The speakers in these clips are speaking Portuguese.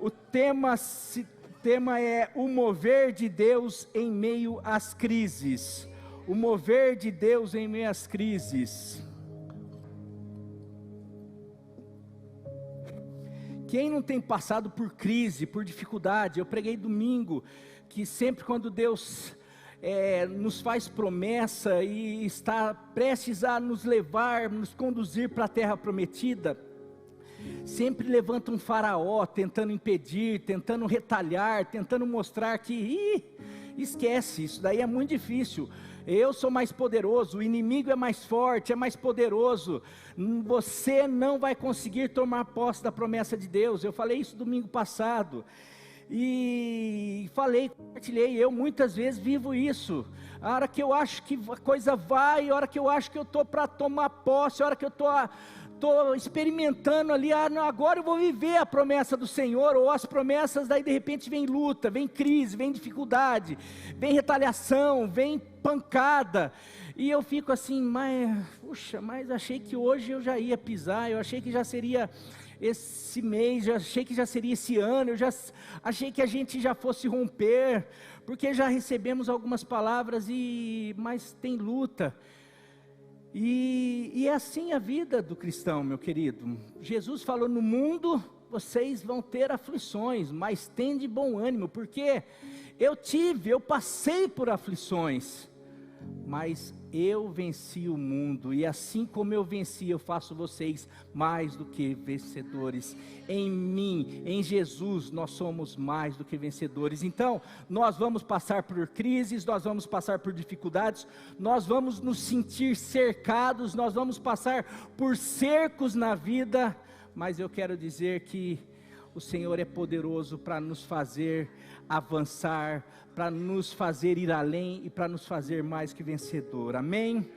O tema é o mover de Deus em meio às crises. O mover de Deus em meio às crises. Quem não tem passado por crise, por dificuldade? Eu preguei domingo que sempre quando Deus nos faz promessa e está prestes a nos levar, nos conduzir para a terra prometida, sempre levanta um faraó tentando impedir, tentando retalhar, tentando mostrar que esquece, isso daí é muito difícil. Eu sou mais poderoso, o inimigo é mais forte, é mais poderoso, você não vai conseguir tomar posse da promessa de Deus. Eu falei isso domingo passado, e compartilhei, eu muitas vezes vivo isso. A hora que eu acho que a coisa vai, a hora que eu acho que eu estou para tomar posse, a hora que eu estou experimentando ali, agora eu vou viver a promessa do Senhor, ou as promessas, daí de repente vem luta, vem crise, vem dificuldade, vem retaliação, vem pancada, e eu fico assim, mas achei que hoje eu já ia pisar, eu achei que já seria esse mês, eu achei que já seria esse ano, eu já achei que a gente já fosse romper, porque já recebemos algumas palavras, mas tem luta. E é assim a vida do cristão, meu querido. Jesus falou: no mundo vocês vão ter aflições, mas tende bom ânimo, porque eu passei por aflições, mas eu venci o mundo, e assim como eu venci, eu faço vocês mais do que vencedores. Em mim, em Jesus, nós somos mais do que vencedores. Então, nós vamos passar por crises, nós vamos passar por dificuldades, nós vamos nos sentir cercados, nós vamos passar por cercos na vida, mas eu quero dizer que o Senhor é poderoso para nos fazer avançar, para nos fazer ir além e para nos fazer mais que vencedor, amém?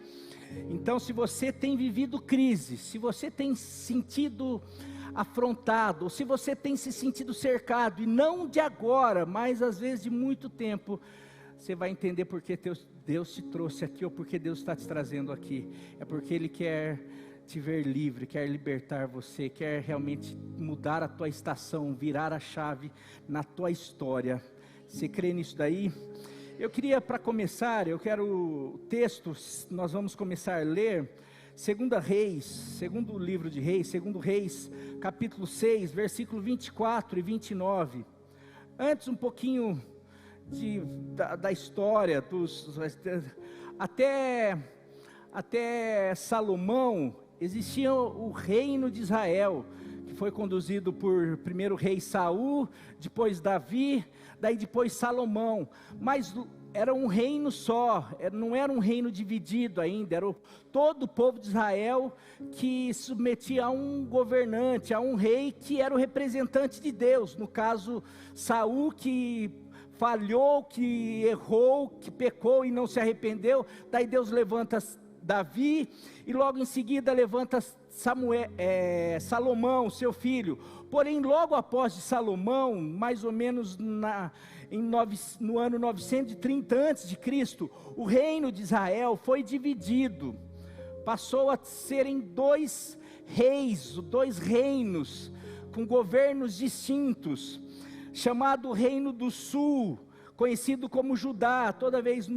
Então, se você tem vivido crise, se você tem se sentido afrontado, ou se você tem se sentido cercado, e não de agora, mas às vezes de muito tempo, você vai entender porque Deus te trouxe aqui, ou porque Deus está te trazendo aqui. É porque Ele quer te ver livre, quer libertar você, quer realmente mudar a tua estação, virar a chave na tua história. Você crê nisso daí? Eu queria, para começar, o texto, nós vamos começar a ler, segundo livro de Reis, segundo Reis, capítulo 6, versículo 24 e 29. Antes um pouquinho da história, até Salomão, existia o reino de Israel, que foi conduzido por primeiro rei Saul, depois Davi, daí depois Salomão, mas era um reino só, não era um reino dividido ainda, era todo o povo de Israel que se submetia a um governante, a um rei que era o representante de Deus. No caso, Saul, que falhou, que errou, que pecou e não se arrependeu, daí Deus levanta Davi, e logo em seguida levanta Salomão, seu filho. Porém, logo após de Salomão, mais ou menos no ano 930 a.C., o reino de Israel foi dividido, passou a serem dois reinos, com governos distintos, chamado Reino do Sul, conhecido como Judá. Toda vez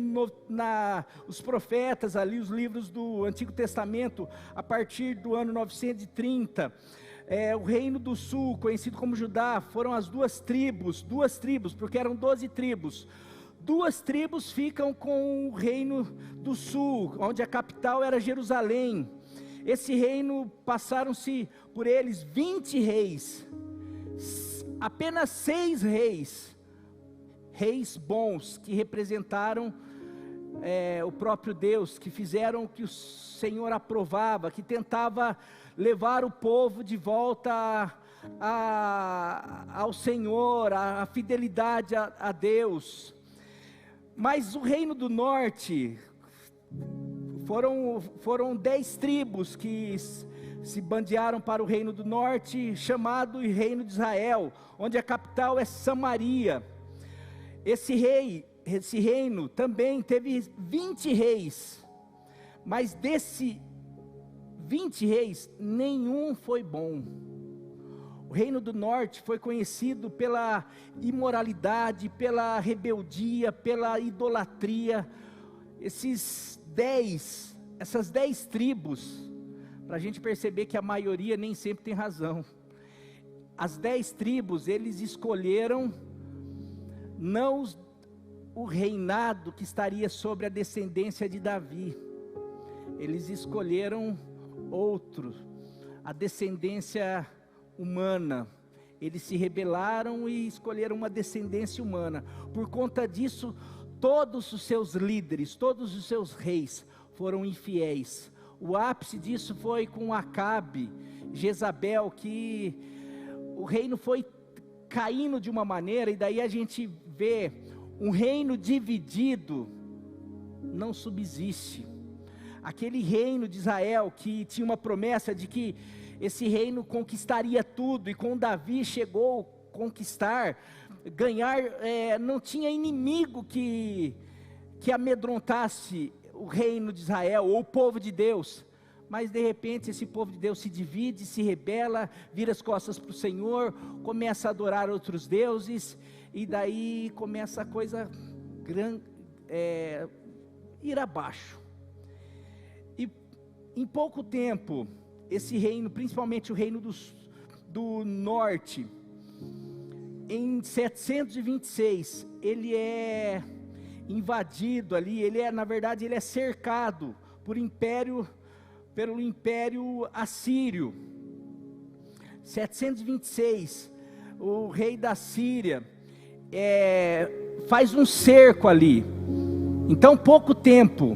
os profetas ali, os livros do Antigo Testamento, a partir do ano 930, o Reino do Sul, conhecido como Judá, foram as duas tribos, porque eram 12 tribos, 2 tribos ficam com o Reino do Sul, onde a capital era Jerusalém. Esse reino, passaram-se por eles 20 reis, apenas 6 reis bons, que representaram o próprio Deus, que fizeram o que o Senhor aprovava, que tentava levar o povo de volta ao Senhor, a fidelidade a Deus. Mas o reino do norte, foram 10 tribos que se bandearam para o reino do norte, chamado Reino de Israel, onde a capital é Samaria. Esse reino também teve 20 reis, mas desse 20 reis, nenhum foi bom. O reino do norte foi conhecido pela imoralidade, pela rebeldia, pela idolatria. Essas 10 tribos, para a gente perceber que a maioria nem sempre tem razão. As 10 tribos, eles escolheram não o reinado que estaria sobre a descendência de Davi. Eles escolheram outro, a descendência humana. Eles se rebelaram e escolheram uma descendência humana. Por conta disso, todos os seus líderes, todos os seus reis foram infiéis. O ápice disso foi com Acabe, Jezabel, que o reino foi caindo de uma maneira, e daí a gente vê um reino dividido não subsiste. Aquele reino de Israel que tinha uma promessa de que esse reino conquistaria tudo, e com Davi chegou a conquistar, ganhar, não tinha inimigo que amedrontasse o reino de Israel, ou o povo de Deus. Mas de repente esse povo de Deus se divide, se rebela, vira as costas para o Senhor, começa a adorar outros deuses, e daí começa a coisa ir abaixo. E em pouco tempo, esse reino, principalmente o reino do norte, em 726, ele é invadido ali, na verdade ele é cercado pelo Império Assírio. 726, o rei da Síria faz um cerco ali. Então, pouco tempo.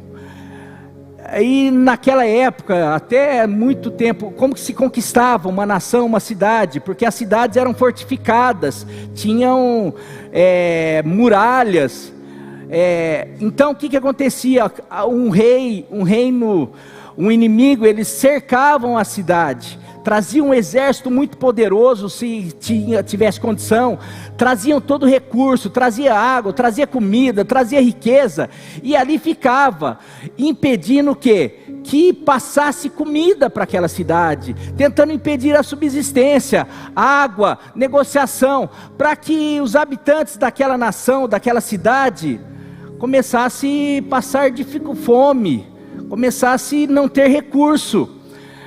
E naquela época, até muito tempo, como que se conquistava uma nação, uma cidade? Porque as cidades eram fortificadas, tinham muralhas. Então o que acontecia? Um inimigo, eles cercavam a cidade, traziam um exército muito poderoso, se tivesse condição, traziam todo o recurso, trazia água, trazia comida, trazia riqueza, e ali ficava, impedindo o quê? Que passasse comida para aquela cidade, tentando impedir a subsistência, água, negociação, para que os habitantes daquela nação, daquela cidade, começassem a passar de fome, começasse a não ter recurso.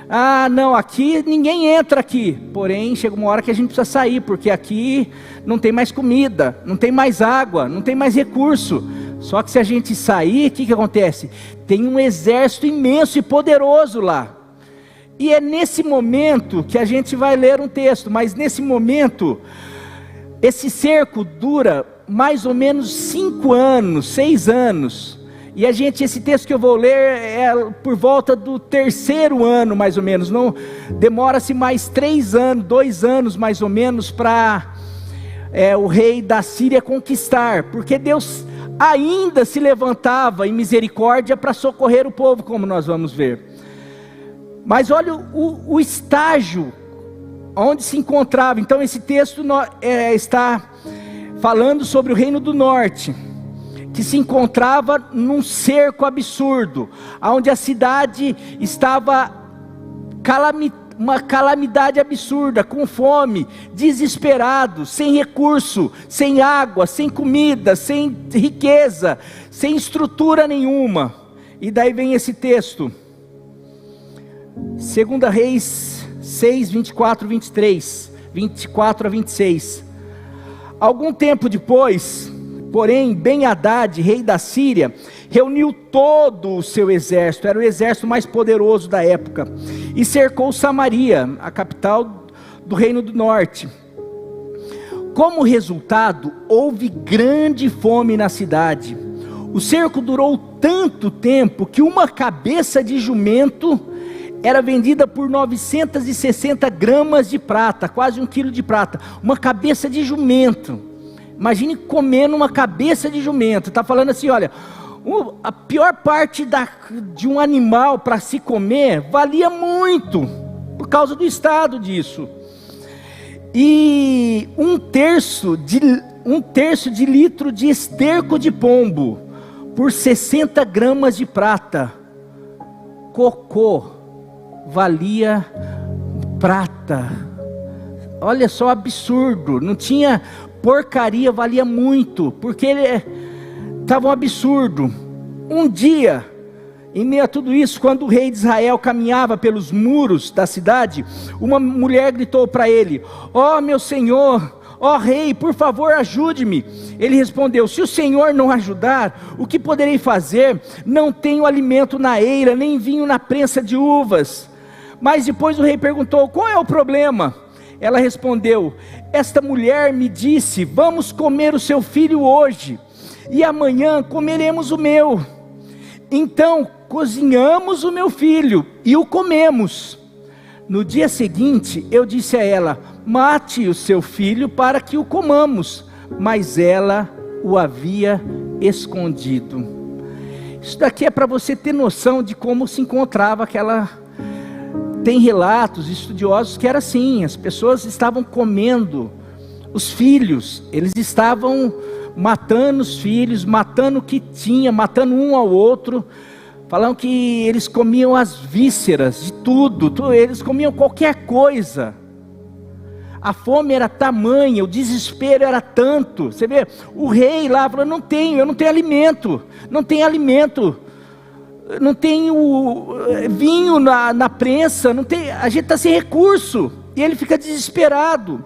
Ah, não, aqui ninguém entra aqui. Porém, chega uma hora que a gente precisa sair, porque aqui não tem mais comida, não tem mais água, não tem mais recurso. Só que se a gente sair, o que acontece? Tem um exército imenso e poderoso lá. E é nesse momento que a gente vai ler um texto, mas nesse momento, esse cerco dura mais ou menos 5 anos, 6 anos. E esse texto que eu vou ler é por volta do 3º ano, mais ou menos. Não demora-se mais 3 anos, 2 anos mais ou menos, para o rei da Síria conquistar, porque Deus ainda se levantava em misericórdia para socorrer o povo, como nós vamos ver. Mas olha o estágio onde se encontrava. Então esse texto está falando sobre o reino do norte, que se encontrava num cerco absurdo, onde a cidade estava uma calamidade absurda, com fome, desesperado, sem recurso, sem água, sem comida, sem riqueza, sem estrutura nenhuma. E daí vem esse texto, 2 Reis 6, 24 a 26. Algum tempo depois, porém, Ben-Hadad, rei da Síria, reuniu todo o seu exército, era o exército mais poderoso da época, e cercou Samaria, a capital do reino do norte. Como resultado, houve grande fome na cidade. O cerco durou tanto tempo que uma cabeça de jumento era vendida por 960 gramas de prata, quase 1 quilo de prata. Uma cabeça de jumento. Imagine comendo uma cabeça de jumento. Está falando assim, olha, a pior parte de um animal para se comer valia muito, por causa do estado disso. E um terço de litro de esterco de pombo, por 60 gramas de prata. Cocô valia prata. olha só, absurdo, não tinha porcaria, valia muito, porque ele estava um absurdo. Um dia, em meio a tudo isso, quando o rei de Israel caminhava pelos muros da cidade, uma mulher gritou para ele: ó meu senhor, ó rei, por favor ajude-me. Ele respondeu: se o Senhor não ajudar, o que poderei fazer? Não tenho alimento na eira, nem vinho na prensa de uvas. Mas depois o rei perguntou: qual é o problema? Ela respondeu: esta mulher me disse: vamos comer o seu filho hoje, e amanhã comeremos o meu. Então cozinhamos o meu filho e o comemos. No dia seguinte eu disse a ela: mate o seu filho para que o comamos. Mas ela o havia escondido. Isso daqui é para você ter noção de como se encontrava aquela... Tem relatos estudiosos que era assim: as pessoas estavam comendo os filhos, eles estavam matando os filhos, matando o que tinha, matando um ao outro. Falam que eles comiam as vísceras de tudo, eles comiam qualquer coisa. A fome era tamanha, o desespero era tanto. Você vê, o rei lá falou: eu não tenho alimento, não tenho vinho na prensa, a gente está sem recurso. E ele fica desesperado.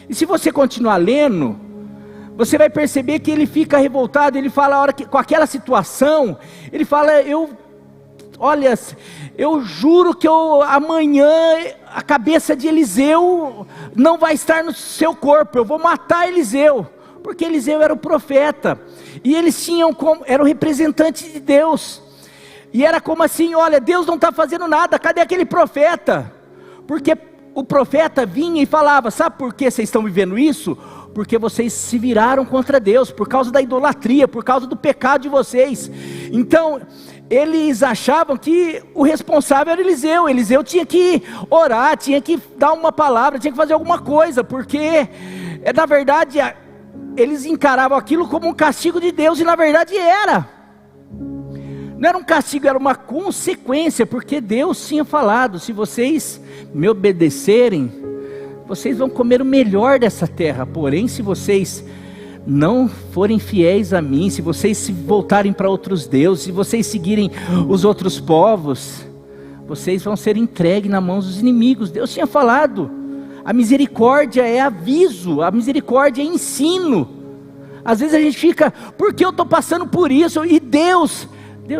E se você continuar lendo, você vai perceber que ele fica revoltado. Ele fala, a hora que, com aquela situação, ele fala: olha, eu juro que amanhã a cabeça de Eliseu não vai estar no seu corpo, eu vou matar Eliseu. Porque Eliseu era o profeta, e eles eram representantes de Deus. E era como assim: olha, Deus não está fazendo nada, cadê aquele profeta? Porque o profeta vinha e falava: sabe por que vocês estão vivendo isso? Porque vocês se viraram contra Deus, por causa da idolatria, por causa do pecado de vocês. Então eles achavam que o responsável era Eliseu. Eliseu tinha que orar, tinha que dar uma palavra, tinha que fazer alguma coisa, porque na verdade eles encaravam aquilo como um castigo de Deus, e na verdade era. Não era um castigo, era uma consequência, porque Deus tinha falado: se vocês me obedecerem, vocês vão comer o melhor dessa terra. Porém, se vocês não forem fiéis a mim, se vocês se voltarem para outros deuses, se vocês seguirem os outros povos, vocês vão ser entregues nas mãos dos inimigos. Deus tinha falado. A misericórdia é aviso, a misericórdia é ensino. Às vezes a gente fica: por que eu estou passando por isso? E Deus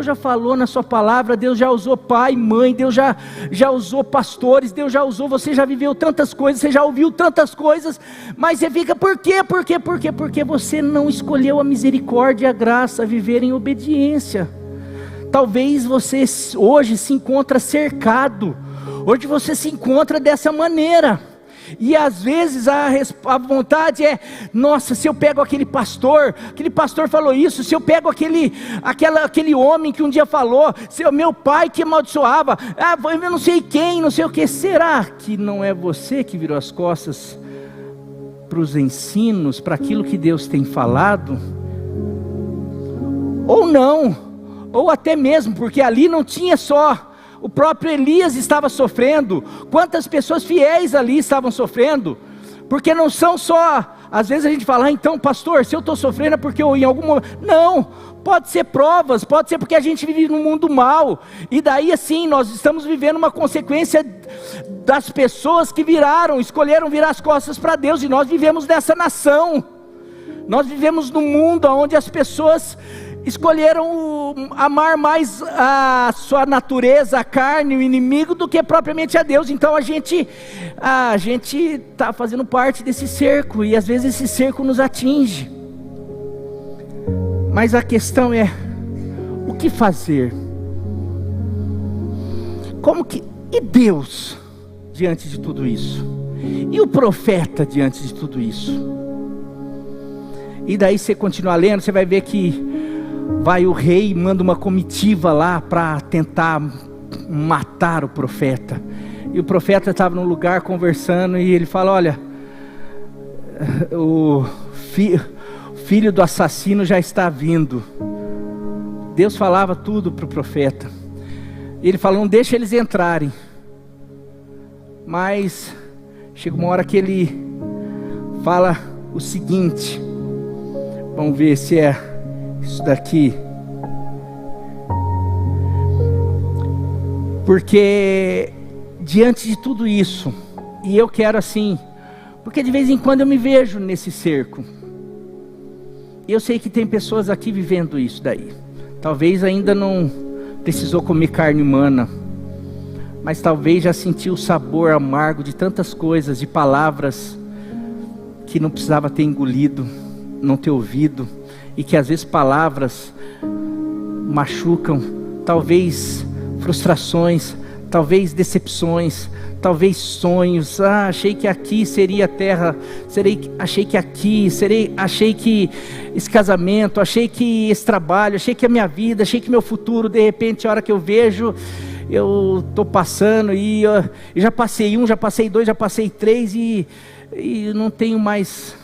já falou na sua palavra, Deus já usou pai, mãe, Deus já usou pastores, Deus já usou, você já viveu tantas coisas, você já ouviu tantas coisas, mas você fica: por quê? Porque você não escolheu a misericórdia e a graça, viver em obediência. Talvez você hoje se encontra cercado, hoje você se encontra dessa maneira. E às vezes a vontade é: nossa, se eu pego aquele pastor falou isso, se eu pego aquele homem que um dia falou, se o meu pai que amaldiçoava, eu não sei quem, não sei o que. Será que não é você que virou as costas para os ensinos, para aquilo que Deus tem falado? Ou não, ou até mesmo, porque ali não tinha só... O próprio Elias estava sofrendo. Quantas pessoas fiéis ali estavam sofrendo? Porque não são só... Às vezes a gente fala: então pastor, se eu estou sofrendo é porque eu em algum momento... Não, pode ser provas, pode ser porque a gente vive num mundo mal. E daí assim, nós estamos vivendo uma consequência das pessoas que escolheram virar as costas para Deus. E nós vivemos nessa nação. Nós vivemos num mundo onde as pessoas escolheram amar mais a sua natureza, a carne, o inimigo, do que propriamente a Deus. Então a gente está fazendo parte desse cerco, e às vezes esse cerco nos atinge. Mas a questão é: o que fazer? E Deus diante de tudo isso? E o profeta diante de tudo isso? E daí você continua lendo, você vai ver que o rei manda uma comitiva lá para tentar matar o profeta. E o profeta estava num lugar conversando, e ele fala: olha, o filho do assassino já está vindo. Deus falava tudo para o profeta. Ele falou: não deixa eles entrarem. Mas chega uma hora que ele fala o seguinte, vamos ver se é isso daqui, porque diante de tudo isso, e eu quero assim, porque de vez em quando eu me vejo nesse cerco, eu sei que tem pessoas aqui vivendo isso daí, talvez ainda não precisou comer carne humana, mas talvez já sentiu o sabor amargo de tantas coisas, de palavras que não precisava ter engolido, não ter ouvido, e que às vezes palavras machucam, talvez frustrações, talvez decepções, talvez sonhos. Achei que aqui seria a terra, achei que aqui, achei que esse casamento, achei que esse trabalho, achei que a minha vida, achei que meu futuro, de repente a hora que eu vejo, eu estou passando e eu já passei 1, já passei 2, já passei 3 e não tenho mais,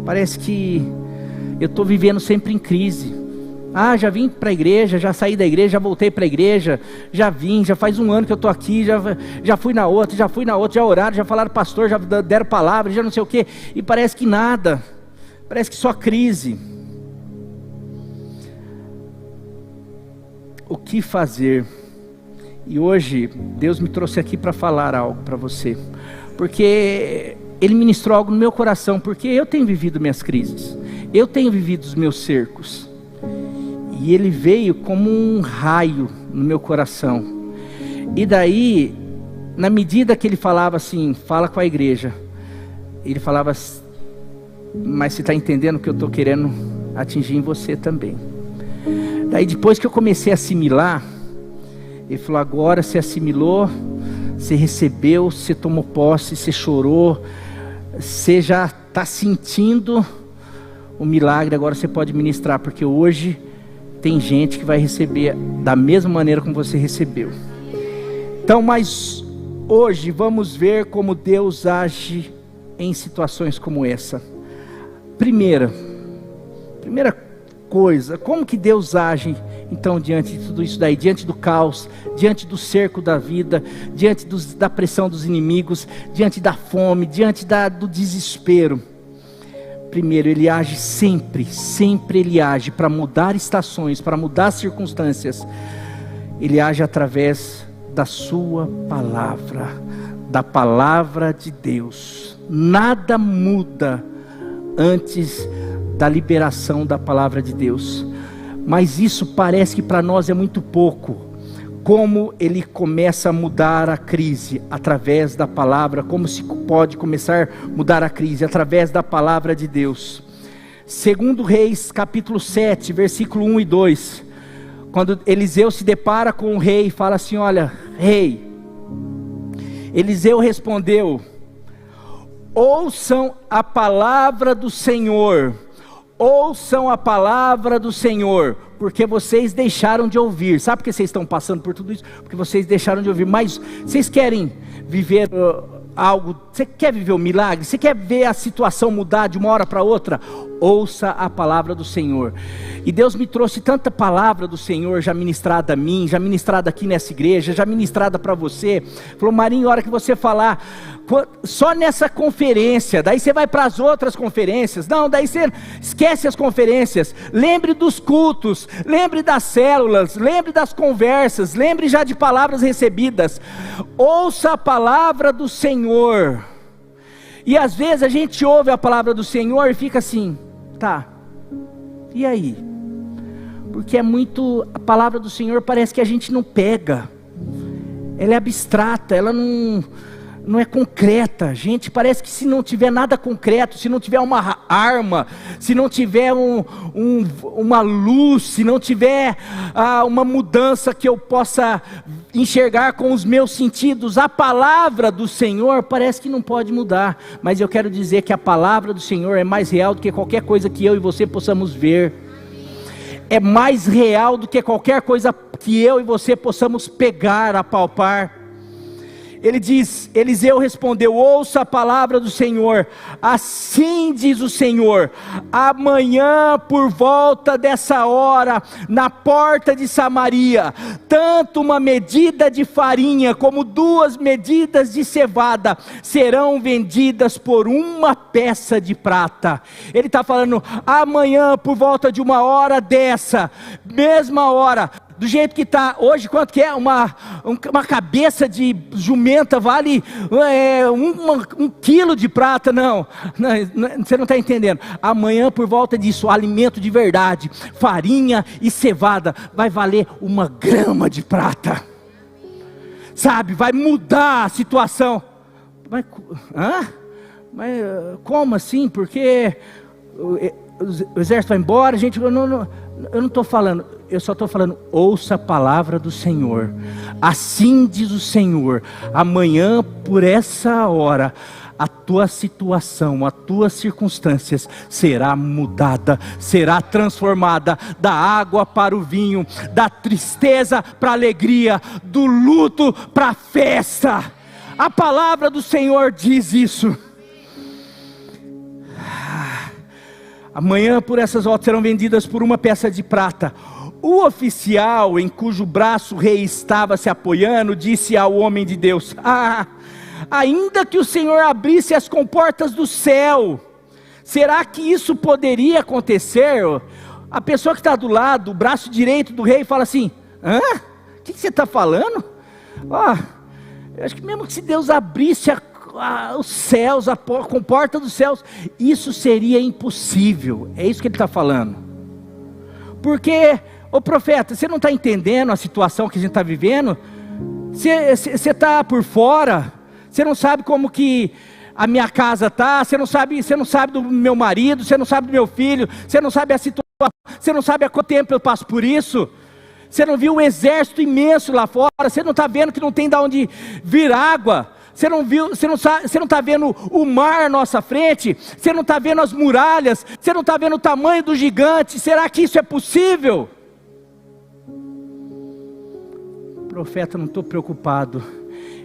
parece que eu estou vivendo sempre em crise. Já vim para a igreja, já saí da igreja, já voltei para a igreja, já vim, já faz 1 ano que eu estou aqui, já fui na outra, já oraram, já falaram pastor, já deram palavra, já não sei o que, e parece que nada, parece que só crise. O que fazer? E hoje Deus me trouxe aqui para falar algo para você, porque Ele ministrou algo no meu coração, porque eu tenho vivido minhas crises, eu tenho vivido os meus cercos, e Ele veio como um raio no meu coração. E daí, na medida que Ele falava assim, fala com a igreja, Ele falava, mas você está entendendo que eu estou querendo atingir em você também. Daí depois que eu comecei a assimilar, Ele falou, agora você assimilou, você recebeu, você tomou posse, você chorou, você já está sentindo o milagre, agora você pode ministrar, porque hoje tem gente que vai receber da mesma maneira como você recebeu. Então, mas hoje vamos ver como Deus age em situações como essa. Primeira coisa, como que Deus age então diante de tudo isso daí, diante do caos, diante do cerco da vida, diante da pressão dos inimigos, diante da fome, diante do desespero? Primeiro, Ele age sempre Ele age para mudar estações, para mudar circunstâncias. Ele age através da sua palavra, da palavra de Deus. Nada muda antes da liberação da palavra de Deus, mas isso parece que para nós é muito pouco. Como Ele começa a mudar a crise através da palavra, como se pode começar a mudar a crise através da palavra de Deus. 2 Reis capítulo 7, versículo 1 e 2, quando Eliseu se depara com o rei, fala assim, olha, rei, Eliseu respondeu, ouçam a palavra do Senhor, ouçam a palavra do Senhor, porque vocês deixaram de ouvir. Sabe por que vocês estão passando por tudo isso? Porque vocês deixaram de ouvir. Mas vocês querem viver algo, você quer viver um milagre? Você quer ver a situação mudar de uma hora para outra? Ouça a palavra do Senhor. E Deus me trouxe tanta palavra do Senhor, já ministrada a mim, já ministrada aqui nessa igreja, já ministrada para você. Falou, Marinho, a hora que você falar, só nessa conferência, daí você vai para as outras conferências, não, daí você esquece as conferências, lembre dos cultos, lembre das células, lembre das conversas, lembre já de palavras recebidas, ouça a palavra do Senhor. E às vezes a gente ouve a palavra do Senhor e fica assim, tá, e aí? Porque é muito, a palavra do Senhor parece que a gente não pega, ela é abstrata, ela não é concreta, gente, parece que se não tiver nada concreto, se não tiver uma arma, se não tiver uma luz, se não tiver uma mudança que eu possa enxergar com os meus sentidos, a palavra do Senhor parece que não pode mudar. Mas eu quero dizer que a palavra do Senhor é mais real do que qualquer coisa que eu e você possamos ver, é mais real do que qualquer coisa que eu e você possamos pegar, apalpar. Ele diz, Eliseu respondeu: ouça a palavra do Senhor, assim diz o Senhor, amanhã por volta dessa hora, na porta de Samaria, tanto uma medida de farinha, como 2 medidas de cevada, serão vendidas por 1 peça de prata. Ele está falando, amanhã por volta de 1 hora dessa, mesma hora, do jeito que está hoje, quanto que é? Uma cabeça de jumenta vale 1 quilo de prata. Não, você não está entendendo. Amanhã por volta disso, alimento de verdade, farinha e cevada, vai valer 1 grama de prata. Sabe, vai mudar a situação. Mas como assim? Porque o exército vai embora, a gente... eu não estou falando, eu só estou falando, ouça a palavra do Senhor, assim diz o Senhor, amanhã por essa hora, a tua situação, as tuas circunstâncias será mudada, será transformada, da água para o vinho, da tristeza para a alegria, do luto para a festa. A palavra do Senhor diz isso. Amanhã por essas voltas serão vendidas por 1 peça de prata. O oficial em cujo braço o rei estava se apoiando, disse ao homem de Deus: ainda que o Senhor abrisse as comportas do céu, será que isso poderia acontecer? A pessoa que está do lado, o braço direito do rei, fala assim: o que você está falando? Eu acho que mesmo que se Deus abrisse os céus, a comporta dos céus, isso seria impossível. É isso que ele está falando. Porque, ô profeta, você não está entendendo a situação que a gente está vivendo? Você está por fora, você não sabe como que a minha casa está, você não sabe do meu marido, você não sabe do meu filho, você não sabe a situação, você não sabe há quanto tempo eu passo por isso. Você não viu um exército imenso lá fora, você não está vendo que não tem de onde vir água. Você não está vendo o mar à nossa frente, você não está vendo as muralhas, você não está vendo o tamanho do gigante. Será que isso é possível? Profeta, não estou preocupado,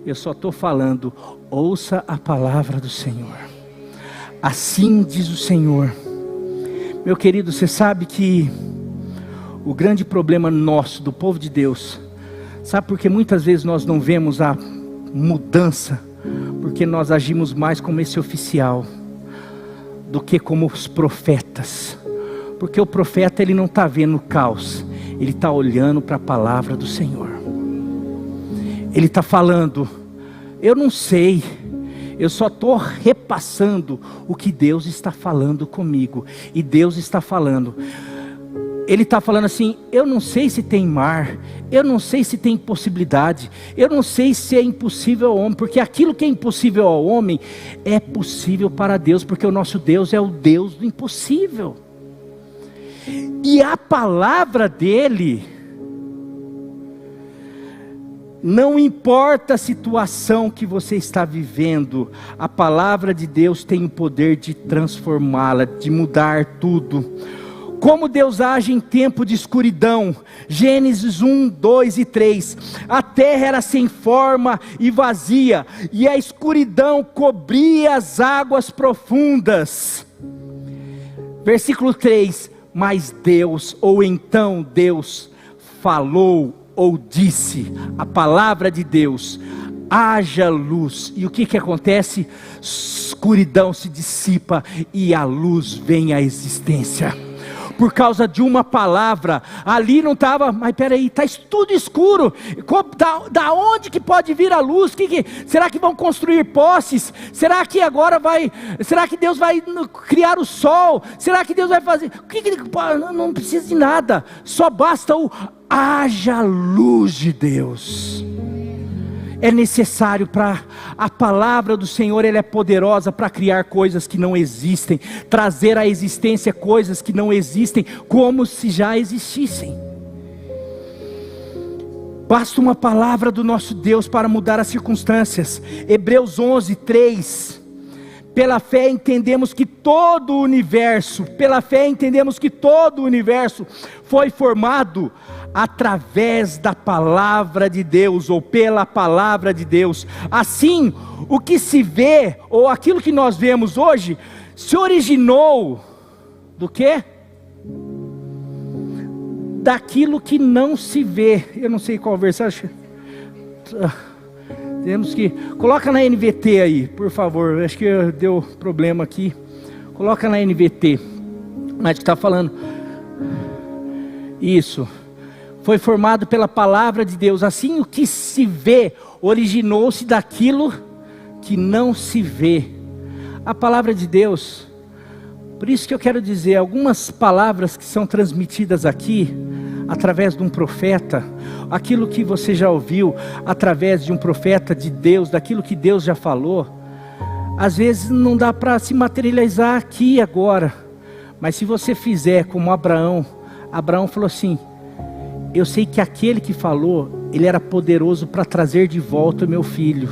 eu só estou falando, ouça a palavra do Senhor, assim diz o Senhor. Meu querido, você sabe que o grande problema nosso, do povo de Deus, sabe por que muitas vezes nós não vemos a mudança? Porque nós agimos mais como esse oficial do que como os profetas. Porque o profeta, ele não está vendo o caos, ele está olhando para a palavra do Senhor. Ele está falando, eu não sei, eu só estou repassando o que Deus está falando comigo. E Deus está falando, Ele está falando assim, eu não sei se tem mar, eu não sei se tem possibilidade, eu não sei se é impossível ao homem, porque aquilo que é impossível ao homem, é possível para Deus, porque o nosso Deus é o Deus do impossível. E a palavra dele, não importa a situação que você está vivendo, a palavra de Deus tem o poder de transformá-la, de mudar tudo. Como Deus age em tempo de escuridão. Gênesis 1, 2 e 3. A terra era sem forma e vazia, e a escuridão cobria as águas profundas. Versículo 3. Mas Deus, ou então Deus, falou ou disse, a palavra de Deus, haja luz. E o que acontece? Escuridão se dissipa e a luz vem à existência. Por causa de uma palavra. Ali não estava, mas peraí, está tudo escuro. Da onde que pode vir a luz? Será que vão construir postes? Será que Deus vai criar o sol? Será que Deus vai fazer? Não precisa de nada, só basta haja luz de Deus. É necessário para a palavra do Senhor, ela é poderosa para criar coisas que não existem, trazer à existência coisas que não existem, como se já existissem. Basta uma palavra do nosso Deus para mudar as circunstâncias. Hebreus 11, 3. Pela fé entendemos que todo o universo foi formado através da palavra de Deus, ou pela palavra de Deus. Assim, o que se vê, ou aquilo que nós vemos hoje, se originou do quê? Daquilo que não se vê. Eu não sei qual versão. Temos que... Coloca na NVT aí, por favor. Acho que deu problema aqui. Coloca na NVT. Mas que está falando... Isso. Foi formado pela palavra de Deus. Assim, o que se vê originou-se daquilo que não se vê. A palavra de Deus. Por isso que eu quero dizer, algumas palavras que são transmitidas aqui, através de um profeta, aquilo que você já ouviu, através de um profeta de Deus, daquilo que Deus já falou, às vezes não dá para se materializar aqui agora, mas se você fizer como Abraão falou assim, eu sei que aquele que falou, ele era poderoso para trazer de volta o meu filho.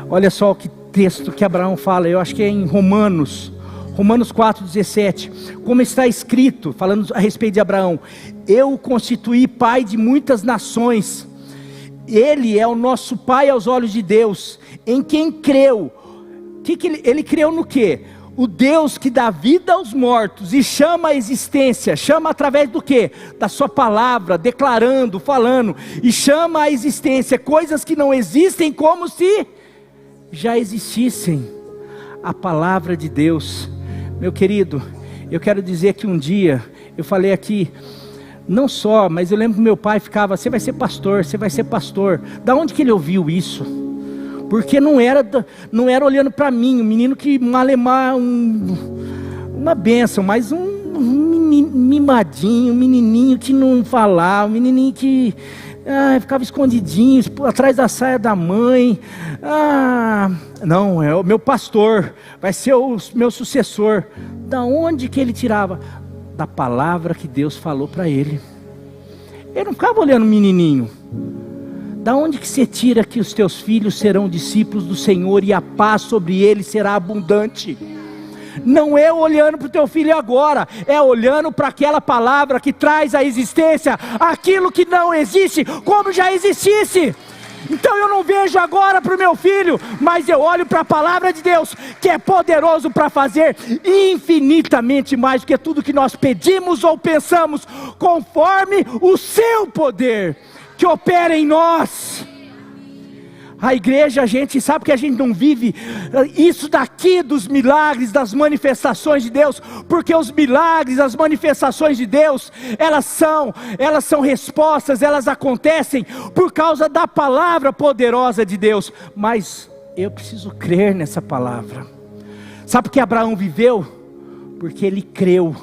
Olha só o que texto que Abraão fala, eu acho que é em Romanos 4,17, como está escrito, falando a respeito de Abraão, eu o constituí pai de muitas nações, ele é o nosso pai aos olhos de Deus, em quem creu. Ele creu no quê? O Deus que dá vida aos mortos e chama a existência, chama através do quê? Da sua palavra, declarando, falando, e chama a existência, coisas que não existem como se já existissem. A palavra de Deus. Meu querido, eu quero dizer que um dia, eu falei aqui, não só, mas eu lembro que meu pai ficava, você vai ser pastor, você vai ser pastor. Da onde que ele ouviu isso? Porque não era olhando para mim, um menino que malemar, uma bênção, mas um mimadinho, um menininho que não falava, um menininho que ficava escondidinho, atrás da saia da mãe. Não, é o meu pastor, vai ser o meu sucessor. Da onde que ele tirava? Da palavra que Deus falou para ele. Ele não ficava olhando o menininho. Da onde que você tira que os teus filhos serão discípulos do Senhor e a paz sobre eles será abundante? Não é olhando para o teu filho agora, é olhando para aquela palavra que traz à existência aquilo que não existe, como já existisse. Então eu não vejo agora para o meu filho, mas eu olho para a palavra de Deus, que é poderoso para fazer infinitamente mais do que tudo que nós pedimos ou pensamos, conforme o seu poder que opera em nós. A igreja, a gente sabe que a gente não vive isso daqui dos milagres, das manifestações de Deus, porque os milagres, as manifestações de Deus, elas são respostas, elas acontecem por causa da palavra poderosa de Deus. Mas eu preciso crer nessa palavra. Sabe por que Abraão viveu? Porque ele creu.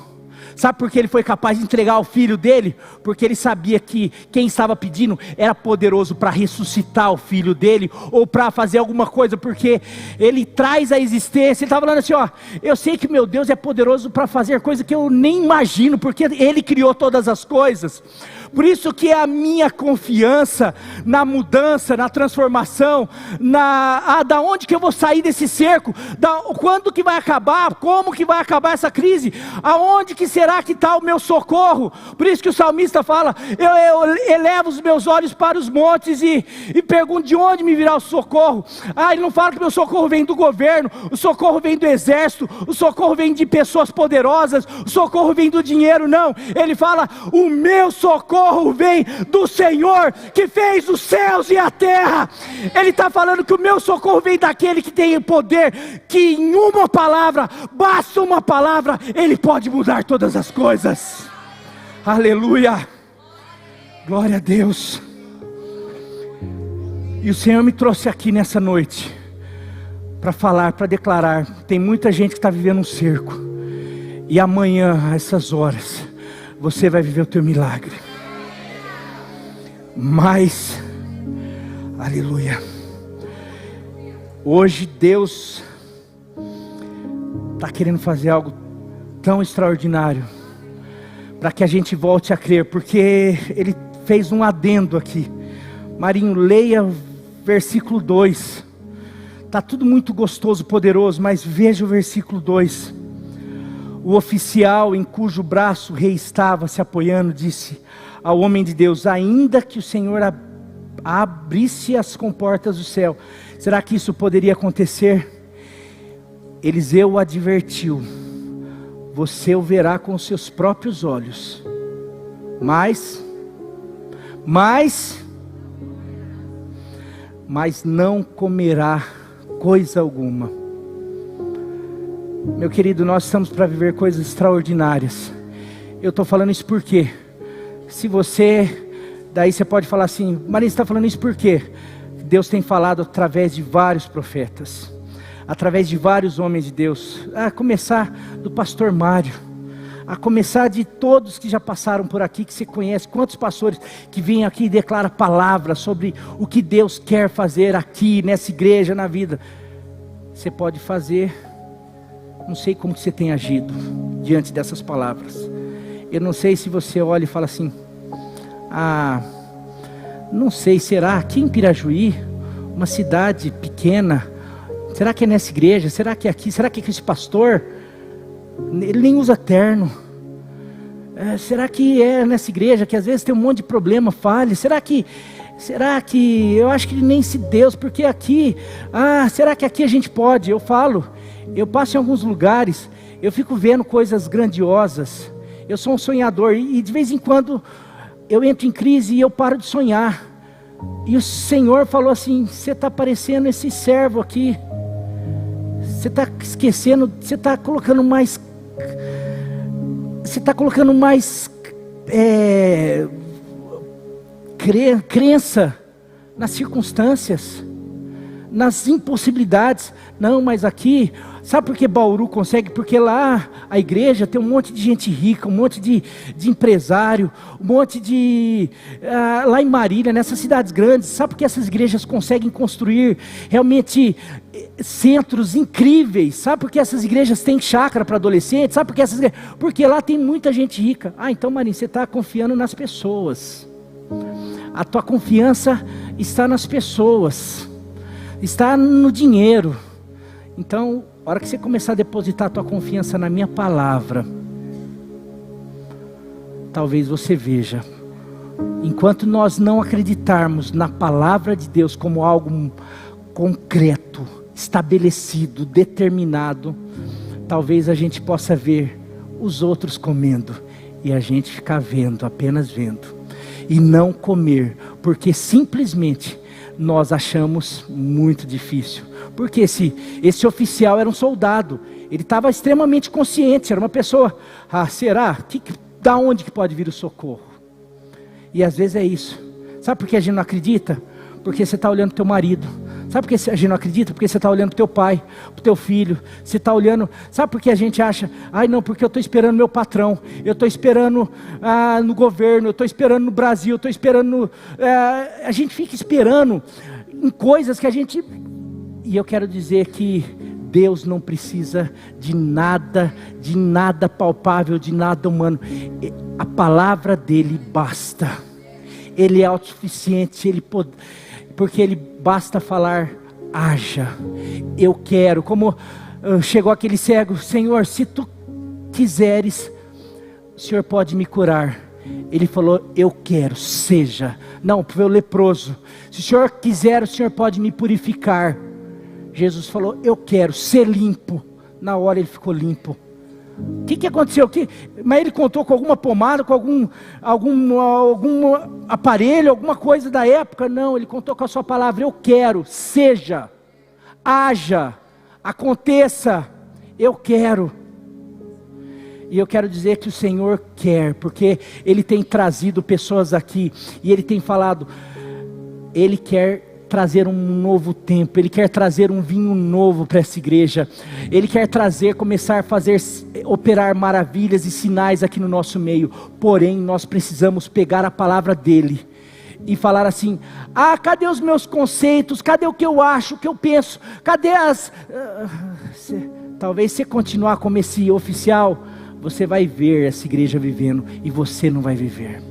Sabe por que ele foi capaz de entregar o filho dele? Porque ele sabia que quem estava pedindo era poderoso para ressuscitar o filho dele, ou para fazer alguma coisa, porque ele traz a existência. Ele estava falando assim, eu sei que meu Deus é poderoso para fazer coisa que eu nem imagino, porque ele criou todas as coisas. Por isso que é a minha confiança na mudança, na transformação, da onde que eu vou sair desse cerco, quando que vai acabar, como que vai acabar essa crise, aonde que será que está o meu socorro? Por isso que o salmista fala, eu elevo os meus olhos para os montes e pergunto de onde me virá o socorro. Ele não fala que meu socorro vem do governo, o socorro vem do exército, o socorro vem de pessoas poderosas, o socorro vem do dinheiro, não. Ele fala, o meu socorro vem do Senhor que fez os céus e a terra. Ele está falando que o meu socorro vem daquele que tem o poder, que em uma palavra, basta uma palavra, ele pode mudar todas as coisas. Aleluia, glória a Deus. E o Senhor me trouxe aqui nessa noite para falar, para declarar. Tem muita gente que está vivendo um cerco, e amanhã a essas horas você vai viver o teu milagre. Mas, aleluia, hoje Deus está querendo fazer algo tão extraordinário, para que a gente volte a crer, porque Ele fez um adendo aqui. Marinho, leia o versículo 2, está tudo muito gostoso, poderoso, mas veja o versículo 2, O oficial em cujo braço o rei estava se apoiando disse ao homem de Deus: ainda que o Senhor abrisse as comportas do céu, será que isso poderia acontecer? Eliseu o advertiu: você o verá com os seus próprios olhos, mas não comerá coisa alguma. Meu querido, nós estamos para viver coisas extraordinárias. Eu estou falando isso porque, se você, daí você pode falar assim: Maria, você está falando isso por quê? Deus tem falado através de vários profetas, através de vários homens de Deus, a começar do pastor Mário, a começar de todos que já passaram por aqui, que você conhece, quantos pastores que vêm aqui e declaram palavras sobre o que Deus quer fazer aqui, nessa igreja, na vida. Você pode fazer, não sei como que você tem agido diante dessas palavras. Eu não sei se você olha e fala assim: não sei, será aqui em Pirajuí, uma cidade pequena, será que é nessa igreja? Será que é aqui? Será que é esse pastor? Ele nem usa terno. Será que é nessa igreja que às vezes tem um monte de problema, falha? Será que eu acho que nem se Deus, porque aqui, será que aqui a gente pode? Eu passo em alguns lugares, eu fico vendo coisas grandiosas. Eu sou um sonhador e de vez em quando eu entro em crise e eu paro de sonhar. E o Senhor falou assim: você está parecendo esse servo aqui. Você está esquecendo, você está colocando mais crença nas circunstâncias, nas impossibilidades. Não, mas aqui, sabe por que Bauru consegue? Porque lá a igreja tem um monte de gente rica, um monte de empresário, um monte de... lá em Marília, nessas cidades grandes, sabe por que essas igrejas conseguem construir realmente centros incríveis? Sabe por que essas igrejas têm chácara para adolescentes? Sabe por que porque lá tem muita gente rica. Então, Marinho, você está confiando nas pessoas. A tua confiança está nas pessoas, está no dinheiro. Então, a hora que você começar a depositar a tua confiança na minha palavra, talvez você veja, enquanto nós não acreditarmos na palavra de Deus como algo concreto, estabelecido, determinado, talvez a gente possa ver os outros comendo e a gente ficar vendo, apenas vendo, e não comer, porque simplesmente nós achamos muito difícil. Porque esse oficial era um soldado, ele estava extremamente consciente, era uma pessoa: será? Da onde que pode vir o socorro? E às vezes é isso. Sabe por que a gente não acredita? Porque você está olhando para o teu marido. Sabe por que a gente não acredita? Porque você está olhando para o teu pai, para o teu filho. Você está olhando... Sabe por que a gente acha... não, porque eu estou esperando meu patrão. Eu estou esperando no governo. Eu estou esperando no Brasil. Eu estou esperando a gente fica esperando em coisas que a gente... E eu quero dizer que Deus não precisa de nada palpável, de nada humano. A palavra dele basta. Ele é autossuficiente, porque ele basta falar: haja, eu quero. Como chegou aquele cego: Senhor, se tu quiseres, o Senhor pode me curar. Ele falou: eu quero, seja. Não, foi o leproso: se o Senhor quiser, o Senhor pode me purificar. Jesus falou: eu quero ser limpo. Na hora ele ficou limpo. O que aconteceu? Mas ele contou com alguma pomada, com algum aparelho, alguma coisa da época? Não, ele contou com a sua palavra: eu quero, seja, haja, aconteça, eu quero. E eu quero dizer que o Senhor quer, porque Ele tem trazido pessoas aqui, e Ele tem falado, Ele quer trazer um novo tempo, Ele quer trazer um vinho novo para essa igreja, Ele quer começar a operar maravilhas e sinais aqui no nosso meio. Porém, nós precisamos pegar a palavra dEle e falar assim: cadê os meus conceitos, cadê o que eu acho, o que eu penso, cadê talvez se continuar como esse oficial, você vai ver essa igreja vivendo, e você não vai viver.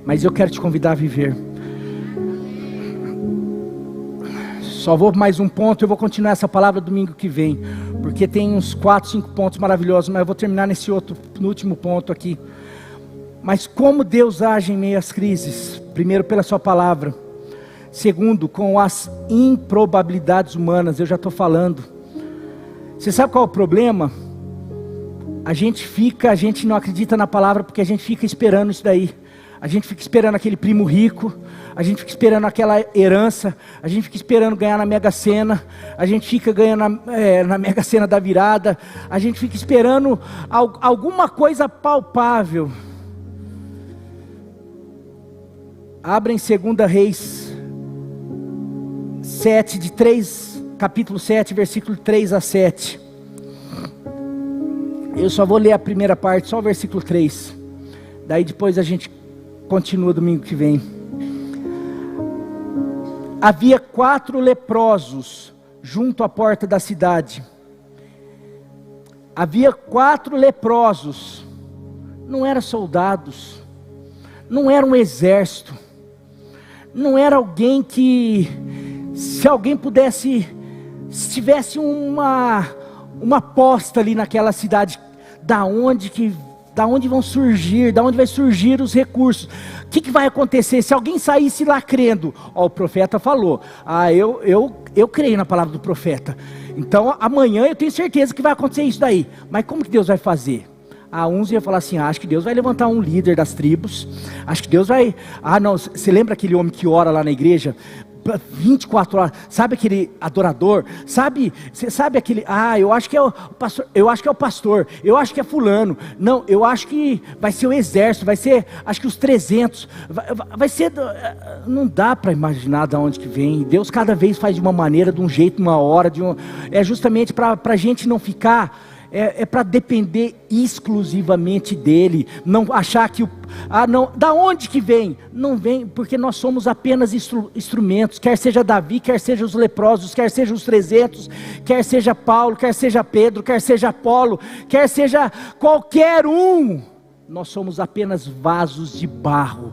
Mas eu quero te convidar a viver. Só vou mais um ponto, eu vou continuar essa palavra domingo que vem, porque porque tem uns 4, 5 pontos maravilhosos, mas eu vou terminar no último ponto aqui. Mas como Deus age em meio às crises? Primeiro, pela sua palavra. Segundo, com as improbabilidades humanas. Eu já estou falando. Você sabe qual é o problema? A gente não acredita na palavra porque a gente fica esperando isso daí. A gente fica esperando aquele primo rico, a gente fica esperando aquela herança, a gente fica esperando ganhar na Mega Sena, a gente fica ganhando na Mega Sena da virada, a gente fica esperando alguma coisa palpável. Abra em 2 Reis 7, capítulo 7, versículo 3 a 7. Eu só vou ler a primeira parte, só o versículo 3. Daí depois a gente continua domingo que vem. Havia 4 leprosos junto à porta da cidade. Havia 4 leprosos. Não eram soldados, não era um exército, não era alguém que, se alguém pudesse, se tivesse uma aposta ali naquela cidade, da onde vão surgir, da onde vai surgir os recursos, o que vai acontecer se alguém saísse lá crendo? O profeta falou, eu creio na palavra do profeta, então amanhã eu tenho certeza que vai acontecer isso daí, mas como que Deus vai fazer? Uns iam falar assim, acho que Deus vai levantar um líder das tribos, acho que Deus vai, não, você lembra aquele homem que ora lá na igreja, 24 horas, sabe aquele adorador, você sabe aquele, eu acho que é o pastor, eu acho que é o pastor, eu acho que é fulano, não, eu acho que vai ser o exército, vai ser, acho que os 300, vai ser, não dá para imaginar de onde que vem. Deus cada vez faz de uma maneira, de um jeito, uma hora, é justamente para a gente não ficar, para depender exclusivamente dele, não achar que não, da onde que vem? Não vem, porque nós somos apenas instrumentos, quer seja Davi, quer seja os leprosos, quer seja os 300, quer seja Paulo, quer seja Pedro, quer seja Apolo, quer seja qualquer um, nós somos apenas vasos de barro,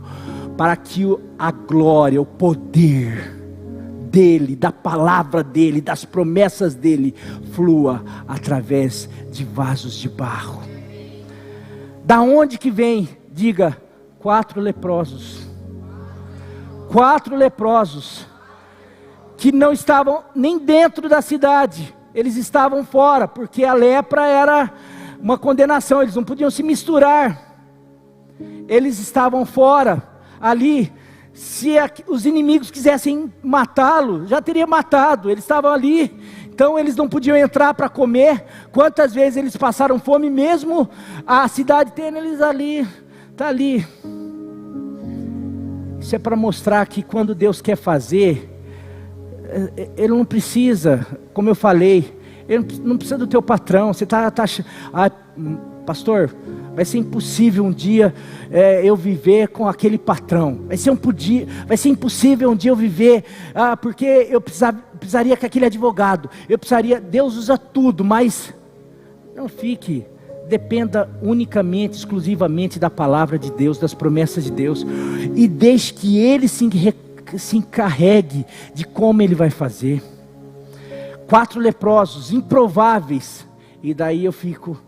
para que a glória, o poder dele, da palavra dele, das promessas dele, flua através de vasos de barro. Da onde que vem? Diga, 4 leprosos. 4 leprosos, que não estavam nem dentro da cidade, eles estavam fora, porque a lepra era uma condenação, eles não podiam se misturar, eles estavam fora, ali. Se os inimigos quisessem matá-lo, já teria matado, eles estavam ali, então eles não podiam entrar para comer. Quantas vezes eles passaram fome, mesmo a cidade tendo eles ali, está ali. Isso é para mostrar que quando Deus quer fazer, Ele não precisa, como eu falei, Ele não precisa do teu patrão. Você está pastor, vai ser impossível um dia eu viver com aquele patrão. Vai ser impossível um dia eu viver, porque eu precisaria que aquele advogado, Deus usa tudo, mas não fique, dependa unicamente, exclusivamente da palavra de Deus, das promessas de Deus, e deixe que Ele se encarregue de como Ele vai fazer. 4 leprosos, improváveis, e daí eu fico,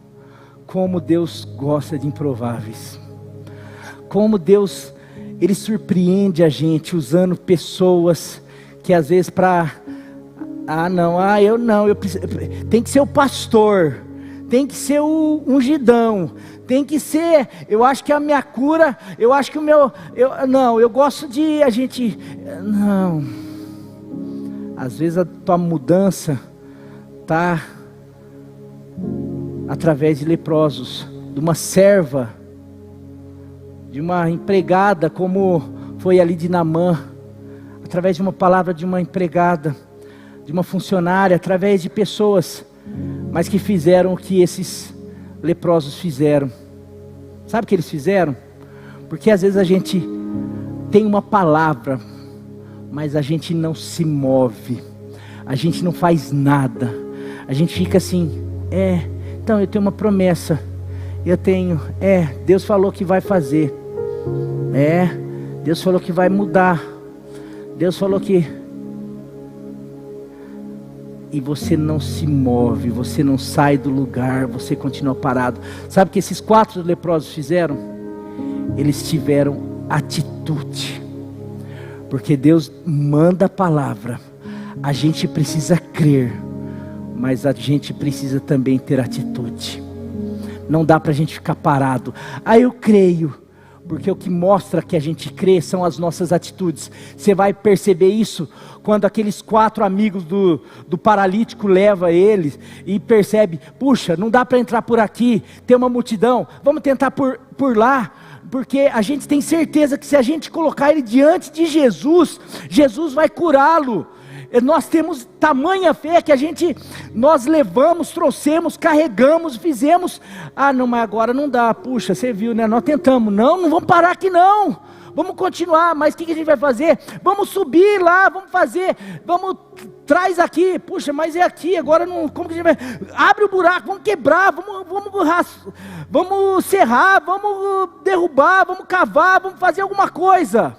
como Deus gosta de improváveis, como Deus, Ele surpreende a gente, usando pessoas, que às vezes tem que ser o pastor, tem que ser o ungidão, tem que ser, eu acho que a minha cura, eu acho que eu gosto de, às vezes a tua mudança está através de leprosos, de uma serva, de uma empregada, como foi ali de Naamã, através de uma palavra de uma empregada, de uma funcionária, através de pessoas, mas que fizeram o que esses leprosos fizeram. Sabe o que eles fizeram? Porque às vezes a gente tem uma palavra, mas a gente não se move, a gente não faz nada, a gente fica assim, então eu tenho uma promessa, Deus falou que vai fazer, Deus falou que vai mudar, Deus falou que, e você não se move, você não sai do lugar, você continua parado. Sabe o que esses 4 leprosos fizeram? Eles tiveram atitude, porque Deus manda a palavra, a gente precisa crer, mas a gente precisa também ter atitude. Não dá para a gente ficar parado. Eu creio, porque o que mostra que a gente crê são as nossas atitudes. Você vai perceber isso quando aqueles 4 amigos do paralítico levam eles e percebe, puxa, não dá para entrar por aqui, tem uma multidão, vamos tentar por lá, porque a gente tem certeza que se a gente colocar ele diante de Jesus, Jesus vai curá-lo. Nós temos tamanha fé que nós levamos, trouxemos, carregamos, fizemos. Não, mas agora não dá. Puxa, você viu, né? Nós tentamos. Não vamos parar aqui não. Vamos continuar, mas o que a gente vai fazer? Vamos subir lá, vamos fazer. Traz aqui. Puxa, mas é aqui, agora não. Como que a gente vai? Abre o buraco, vamos quebrar, vamos serrar, vamos derrubar, vamos cavar, vamos fazer alguma coisa.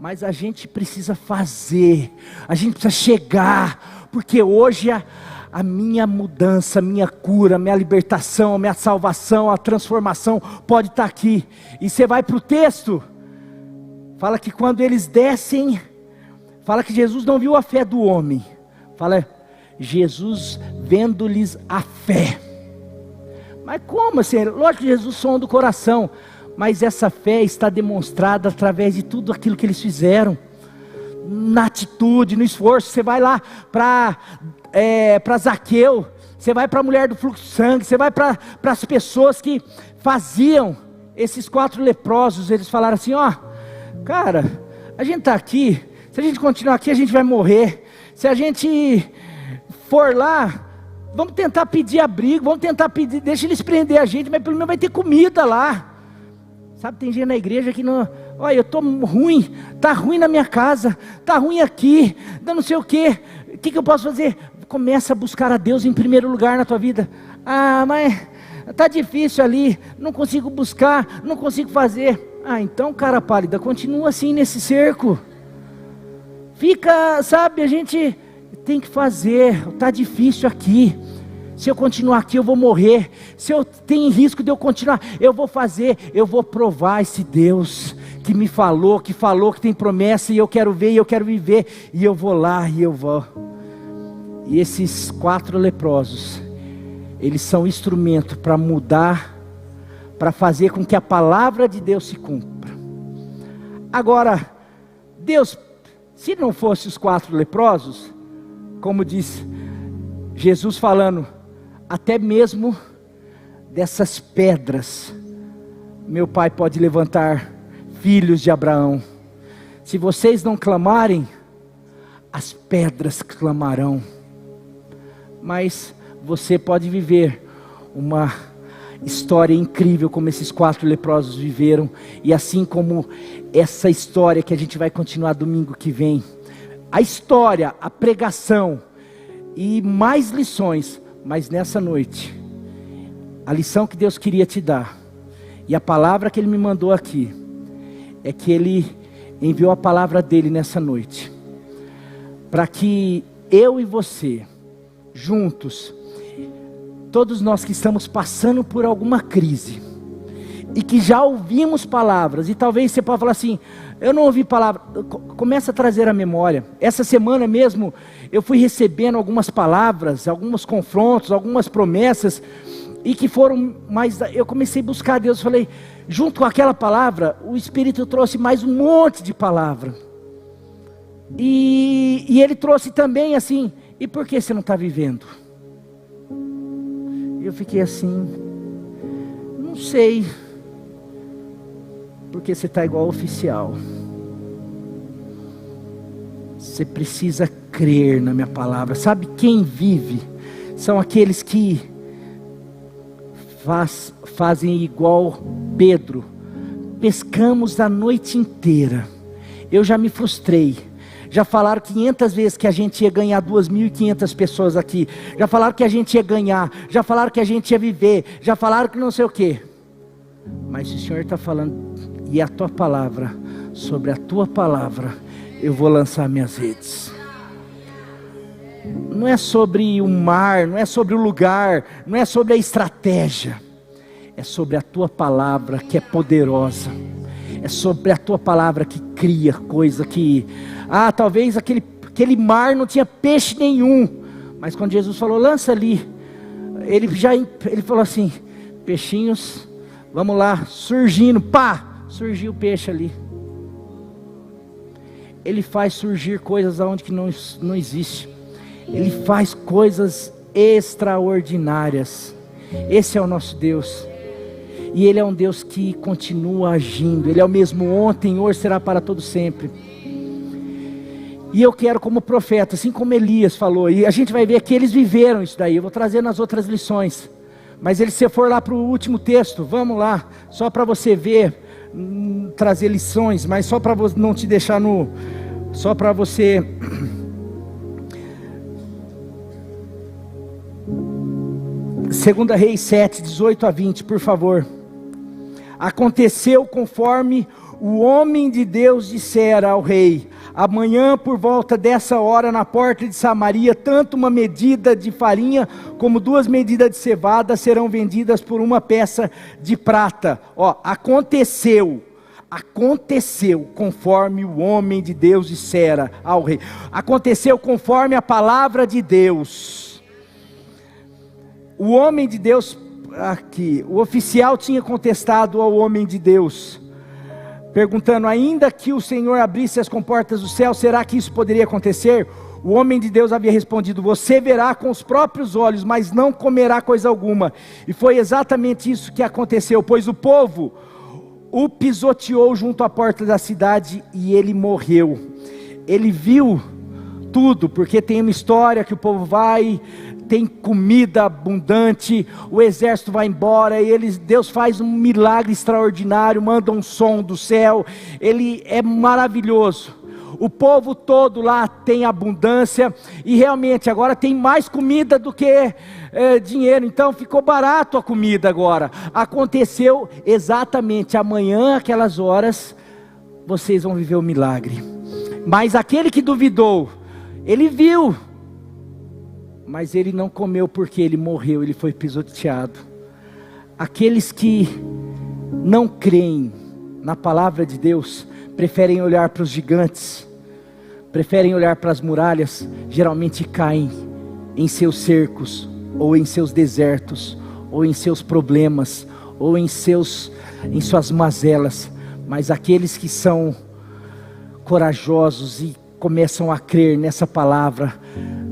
Mas a gente precisa fazer, a gente precisa chegar, porque hoje a minha mudança, a minha cura, a minha libertação, a minha salvação, a transformação pode estar aqui. E você vai para o texto, fala que quando eles descem, fala que Jesus não viu a fé do homem, fala Jesus vendo-lhes a fé. Mas como assim? Lógico que Jesus sonda o coração, mas essa fé está demonstrada através de tudo aquilo que eles fizeram, na atitude, no esforço. Você vai lá para Zaqueu, você vai para a mulher do fluxo de sangue, você vai para as pessoas que faziam. Esses 4 leprosos, eles falaram assim, cara, a gente está aqui, se a gente continuar aqui a gente vai morrer, se a gente for lá, vamos tentar pedir abrigo, deixa eles prender a gente, mas pelo menos vai ter comida lá. Sabe, tem gente na igreja que não, olha, eu estou ruim, está ruim na minha casa, está ruim aqui, não sei o que eu posso fazer? Começa a buscar a Deus em primeiro lugar na tua vida. Mas está difícil ali, não consigo buscar, não consigo fazer. Então, cara pálida, continua assim nesse cerco. Fica, sabe, a gente tem que fazer, está difícil aqui. Se eu continuar aqui eu vou morrer. Se eu tenho risco de eu continuar, eu vou fazer. Eu vou provar esse Deus que me falou, que tem promessa. E eu quero ver, e eu quero viver. E eu vou lá, e eu vou. E esses 4 leprosos, eles são instrumento para mudar, para fazer com que a palavra de Deus se cumpra. Agora, Deus, se não fosse os 4 leprosos, como diz Jesus falando, até mesmo dessas pedras, meu Pai pode levantar filhos de Abraão. Se vocês não clamarem, as pedras clamarão. Mas você pode viver uma história incrível como esses 4 leprosos viveram. E assim como essa história que a gente vai continuar domingo que vem. A história, a pregação e mais lições. Mas nessa noite, a lição que Deus queria te dar, e a palavra que Ele me mandou aqui, é que Ele enviou a palavra dEle nessa noite, para que eu e você, juntos, todos nós que estamos passando por alguma crise, e que já ouvimos palavras, e talvez você possa falar assim, eu não ouvi palavra, começa a trazer a memória. Essa semana mesmo, eu fui recebendo algumas palavras, alguns confrontos, algumas promessas, e que foram mais, eu comecei a buscar a Deus, falei, junto com aquela palavra, o Espírito trouxe mais um monte de palavra, e Ele trouxe também assim, e por que você não está vivendo? E eu fiquei assim, não sei, porque você está igual oficial. Você precisa crer na minha palavra. Sabe quem vive? São aqueles que fazem igual Pedro. Pescamos a noite inteira. Eu já me frustrei. Já falaram 500 vezes que a gente ia ganhar 2.500 pessoas aqui. Já falaram que a gente ia ganhar. Já falaram que a gente ia viver. Já falaram que não sei o quê. Mas o Senhor está falando, e a tua palavra, sobre a tua palavra, eu vou lançar minhas redes. não é sobre o mar, não é sobre o lugar, não é sobre a estratégia, é sobre a tua palavra que é poderosa, é sobre a tua palavra que cria coisa que, talvez aquele mar não tinha peixe nenhum, mas quando Jesus falou, lança ali, ele falou assim, peixinhos, vamos lá, surgindo, surgiu o peixe ali. Ele faz surgir coisas aonde que não existe. Ele faz coisas extraordinárias. Esse é o nosso Deus. E Ele é um Deus que continua agindo. Ele é o mesmo ontem, hoje, será para todo sempre. E eu quero como profeta, assim como Elias falou, e a gente vai ver que eles viveram isso daí. Eu vou trazer nas outras lições. Mas se você for lá para o último texto, vamos lá, só para você ver, trazer lições, mas só para não te deixar só para você... Segunda Reis 7, 18 a 20, por favor. Aconteceu conforme o homem de Deus dissera ao rei: amanhã por volta dessa hora na porta de Samaria, tanto uma medida de farinha como 2 medidas de cevada serão vendidas por 1 peça de prata. Aconteceu conforme o homem de Deus dissera ao rei. Aconteceu conforme a palavra de Deus. O homem de Deus aqui, o oficial tinha contestado ao homem de Deus, perguntando: ainda que o Senhor abrisse as comportas do céu, será que isso poderia acontecer? O homem de Deus havia respondido: você verá com os próprios olhos, mas não comerá coisa alguma. E foi exatamente isso que aconteceu, pois o povo o pisoteou junto à porta da cidade e ele morreu. Ele viu tudo, porque tem uma história que o povo vai, tem comida abundante, o exército vai embora, e Deus faz um milagre extraordinário, manda um som do céu, ele é maravilhoso. O povo todo lá tem abundância, e realmente agora tem mais comida do que dinheiro, então ficou barato a comida agora. Aconteceu exatamente amanhã, aquelas horas, vocês vão viver o milagre. Mas aquele que duvidou, ele viu, mas ele não comeu porque ele morreu, ele foi pisoteado. Aqueles que não creem na palavra de Deus, preferem olhar para os gigantes, preferem olhar para as muralhas, geralmente caem em seus cercos, ou em seus desertos, ou em seus problemas, ou em suas mazelas. Mas aqueles que são corajosos e começam a crer nessa palavra,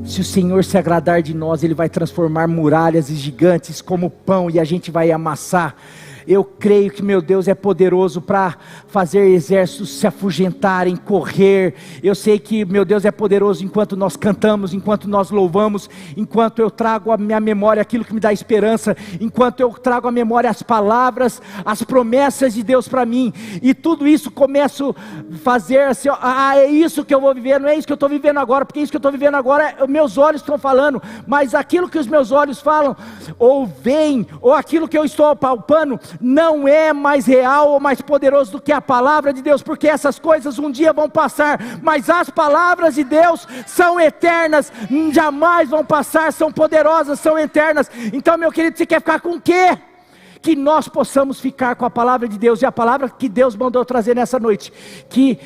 se o Senhor se agradar de nós, Ele vai transformar muralhas e gigantes como pão, e a gente vai amassar. Eu creio que meu Deus é poderoso para fazer exércitos se afugentarem, correr. Eu sei que meu Deus é poderoso enquanto nós cantamos, enquanto nós louvamos, enquanto eu trago à minha memória aquilo que me dá esperança, enquanto eu trago à memória as palavras, as promessas de Deus para mim, e tudo isso começo a fazer assim, é isso que eu vou viver, não é isso que eu estou vivendo agora, porque isso que eu estou vivendo agora, meus olhos estão falando, mas aquilo que os meus olhos falam, ou veem, ou aquilo que eu estou apalpando, não é mais real ou mais poderoso do que a palavra de Deus, porque essas coisas um dia vão passar, mas as palavras de Deus são eternas, jamais vão passar, são poderosas, são eternas. Então, meu querido, você quer ficar com o quê? Que nós possamos ficar com a palavra de Deus, e a palavra que Deus mandou trazer nessa noite, que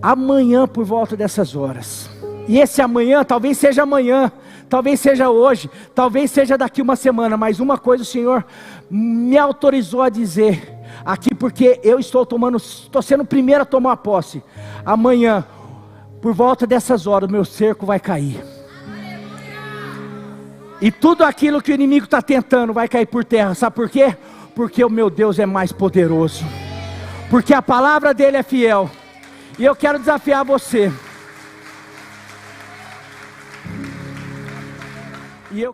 amanhã por volta dessas horas, e esse amanhã, talvez seja amanhã, talvez seja hoje, talvez seja daqui uma semana, mas uma coisa o Senhor me autorizou a dizer aqui, porque eu estou sendo o primeiro a tomar posse. Amanhã, por volta dessas horas, meu cerco vai cair, e tudo aquilo que o inimigo está tentando vai cair por terra. Sabe por quê? Porque o meu Deus é mais poderoso, porque a palavra dele é fiel, e eu quero desafiar você. E eu